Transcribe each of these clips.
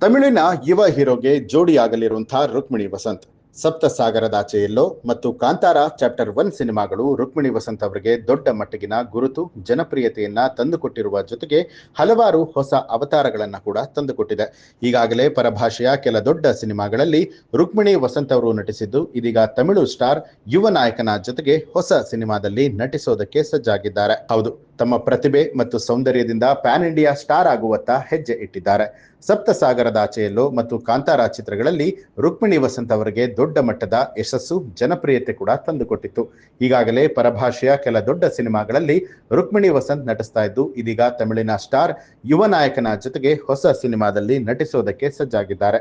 ತಮಿಳಿನ ಯುವ ಹೀರೋಗೆ ಜೋಡಿಯಾಗಲಿರುವಂತಹ ರುಕ್ಮಿಣಿ ವಸಂತ್ ಸಪ್ತಸಾಗರದಾಚೆಯಲ್ಲೋ ಮತ್ತು ಕಾಂತಾರ ಚಾಪ್ಟರ್ 1 ಸಿನಿಮಾಗಳು ರುಕ್ಮಿಣಿ ವಸಂತ್ ಅವರಿಗೆ ದೊಡ್ಡ ಮಟ್ಟಿಗಿನ ಗುರುತು ಜನಪ್ರಿಯತೆಯನ್ನ ತಂದುಕೊಟ್ಟಿರುವ ಜೊತೆಗೆ ಹಲವಾರು ಹೊಸ ಅವತಾರಗಳನ್ನ ಕೂಡ ತಂದುಕೊಟ್ಟಿದೆ. ಈಗಾಗಲೇ ಪರಭಾಷೆಯ ಕೆಲ ದೊಡ್ಡ ಸಿನಿಮಾಗಳಲ್ಲಿ ರುಕ್ಮಿಣಿ ವಸಂತ್ ಅವರು ನಟಿಸಿದ್ದು, ಇದೀಗ ತಮಿಳು ಸ್ಟಾರ್ ಯುವ ನಾಯಕನ ಜೊತೆಗೆ ಹೊಸ ಸಿನಿಮಾದಲ್ಲಿ ನಟಿಸೋದಕ್ಕೆ ಸಜ್ಜಾಗಿದ್ದಾರೆ. ಹೌದು, ತಮ್ಮ ಪ್ರತಿಭೆ ಮತ್ತು ಸೌಂದರ್ಯದಿಂದ ಪ್ಯಾನ್ ಇಂಡಿಯಾ ಸ್ಟಾರ್ ಆಗುವತ್ತ ಹೆಜ್ಜೆ ಇಟ್ಟಿದ್ದಾರೆ. ಸಪ್ತಸಾಗರದಾಚೆಯಲ್ಲೋ ಮತ್ತು ಕಾಂತಾರ ಚಿತ್ರಗಳಲ್ಲಿ ರುಕ್ಮಿಣಿ ವಸಂತ್ ಅವರಿಗೆ ದೊಡ್ಡ ಮಟ್ಟದ ಯಶಸ್ಸು ಜನಪ್ರಿಯತೆ ಕೂಡ ತಂದುಕೊಟ್ಟಿತ್ತು. ಈಗಾಗಲೇ ಪರಭಾಷೆಯ ಕೆಲ ದೊಡ್ಡ ಸಿನಿಮಾಗಳಲ್ಲಿ ರುಕ್ಮಿಣಿ ವಸಂತ್ ನಟಿಸ್ತಾ ಇದ್ದು, ಇದೀಗ ತಮಿಳಿನ ಸ್ಟಾರ್ ಯುವ ನಾಯಕನ ಜೊತೆಗೆ ಹೊಸ ಸಿನಿಮಾದಲ್ಲಿ ನಟಿಸೋದಕ್ಕೆ ಸಜ್ಜಾಗಿದ್ದಾರೆ.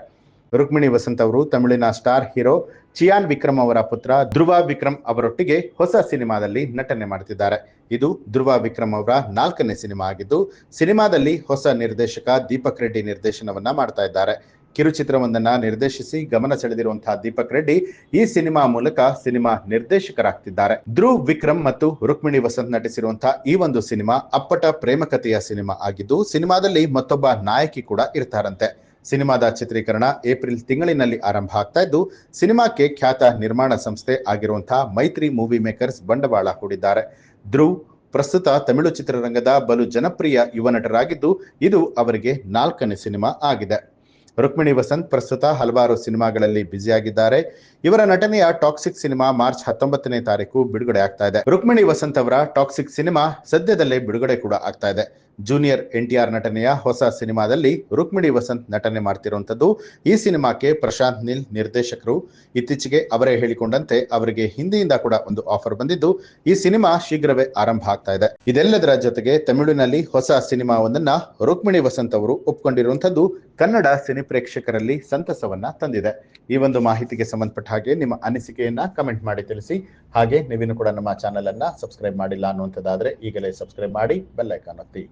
ರುಕ್ಮಿಣಿ ವಸಂತ್ ಅವರು ತಮಿಳಿನ ಸ್ಟಾರ್ ಹೀರೋ ಚಿಯಾನ್ ವಿಕ್ರಮ್ ಅವರ ಪುತ್ರ ಧ್ರುವ ವಿಕ್ರಮ್ ಅವರೊಟ್ಟಿಗೆ ಹೊಸ ಸಿನಿಮಾದಲ್ಲಿ ನಟನೆ ಮಾಡುತ್ತಿದ್ದಾರೆ. ಇದು ಧ್ರುವ ವಿಕ್ರಮ್ ಅವರ 4ನೇ ಸಿನಿಮಾ ಆಗಿದ್ದು, ಸಿನಿಮಾದಲ್ಲಿ ಹೊಸ ನಿರ್ದೇಶಕ ದೀಪಕ್ ರೆಡ್ಡಿ ನಿರ್ದೇಶನವನ್ನ ಮಾಡ್ತಾ ಇದ್ದಾರೆ. ಕಿರುಚಿತ್ರವೊಂದನ್ನ ನಿರ್ದೇಶಿಸಿ ಗಮನ ಸೆಳೆದಿರುವಂತಹ ದೀಪಕ್ ರೆಡ್ಡಿ ಈ ಸಿನಿಮಾ ಮೂಲಕ ಸಿನಿಮಾ ನಿರ್ದೇಶಕರಾಗ್ತಿದ್ದಾರೆ. ಧ್ರುವ್ ವಿಕ್ರಮ್ ಮತ್ತು ರುಕ್ಮಿಣಿ ವಸಂತ್ ನಟಿಸಿರುವಂತಹ ಈ ಒಂದು ಸಿನಿಮಾ ಅಪ್ಪಟ ಪ್ರೇಮಕಥೆಯ ಸಿನಿಮಾ ಆಗಿದ್ದು, ಸಿನಿಮಾದಲ್ಲಿ ಮತ್ತೊಬ್ಬ ನಾಯಕಿ ಕೂಡ ಇರ್ತಾರಂತೆ. ಸಿನಿಮಾದ ಚಿತ್ರೀಕರಣ ಏಪ್ರಿಲ್ ತಿಂಗಳಿನಲ್ಲಿ ಆರಂಭ ಆಗ್ತಾ ಇದ್ದು, ಸಿನಿಮಾಕ್ಕೆ ಖ್ಯಾತ ನಿರ್ಮಾಣ ಸಂಸ್ಥೆ ಆಗಿರುವಂತಹ ಮೈತ್ರಿ ಮೂವಿ ಮೇಕರ್ಸ್ ಬಂಡವಾಳ ಹೂಡಿದ್ದಾರೆ. ಧ್ರುವ್ ಪ್ರಸ್ತುತ ತಮಿಳು ಚಿತ್ರರಂಗದ ಬಲು ಜನಪ್ರಿಯ ಯುವ ನಟರಾಗಿದ್ದು, ಇದು ಅವರಿಗೆ 4ನೇ ಸಿನಿಮಾ ಆಗಿದೆ. ರುಕ್ಮಿಣಿ ವಸಂತ್ ಪ್ರಸ್ತುತ ಹಲವಾರು ಸಿನಿಮಾಗಳಲ್ಲಿ ಬ್ಯುಸಿಯಾಗಿದ್ದಾರೆ. ಇವರ ನಟನೆಯ ಟಾಕ್ಸಿಕ್ ಸಿನಿಮಾ ಮಾರ್ಚ್ 19ನೇ ತಾರೀಕು ಬಿಡುಗಡೆ ಆಗ್ತಾ ಇದೆ. ರುಕ್ಮಿಣಿ ವಸಂತ್ ಅವರ ಟಾಕ್ಸಿಕ್ ಸಿನಿಮಾ ಸದ್ಯದಲ್ಲೇ ಬಿಡುಗಡೆ ಕೂಡ ಆಗ್ತಾ ಇದೆ. ಜೂನಿಯರ್ NTR ನಟನೆಯ ಹೊಸ ಸಿನಿಮಾದಲ್ಲಿ ರುಕ್ಮಿಣಿ ವಸಂತ್ ನಟನೆ ಮಾಡ್ತಿರುವಂತದ್ದು. ಈ ಸಿನಿಮಾಕ್ಕೆ ಪ್ರಶಾಂತ್ ನೀಲ್ ನಿರ್ದೇಶಕರು. ಇತ್ತೀಚೆಗೆ ಅವರೇ ಹೇಳಿಕೊಂಡಂತೆ ಅವರಿಗೆ ಹಿಂದಿಯಿಂದ ಕೂಡ ಒಂದು ಆಫರ್ ಬಂದಿದ್ದು, ಈ ಸಿನಿಮಾ ಶೀಘ್ರವೇ ಆರಂಭ ಆಗ್ತಾ ಇದೆ. ಇದೆಲ್ಲದರ ಜೊತೆಗೆ ತಮಿಳಿನಲ್ಲಿ ಹೊಸ ಸಿನಿಮಾವೊಂದನ್ನ ರುಕ್ಮಿಣಿ ವಸಂತ್ ಅವರು ಒಪ್ಕೊಂಡಿರುವಂತದ್ದು ಕನ್ನಡ ಸಿನಿ ಪ್ರೇಕ್ಷಕರಲ್ಲಿ ಸಂತಸವನ್ನ ತಂದಿದೆ. ಈ ಒಂದು ಮಾಹಿತಿಗೆ ಸಂಬಂಧಪಟ್ಟ ಹಾಗೆ ನಿಮ್ಮ ಅನಿಸಿಕೆಯನ್ನ ಕಮೆಂಟ್ ಮಾಡಿ ತಿಳಿಸಿ. ಹಾಗೆ ನೀವಿನ್ನು ಕೂಡ ನಮ್ಮ ಚಾನೆಲ್ ಅನ್ನ ಸಬ್ಸ್ಕ್ರೈಬ್ ಮಾಡಿಲ್ಲ ಅನ್ನುವಂಥದ್ದಾದ್ರೆ ಈಗಲೇ ಸಬ್ಸ್ಕ್ರೈಬ್ ಮಾಡಿ, ಬೆಲ್ ಐಕಾನ್ ಒತ್ತಿ.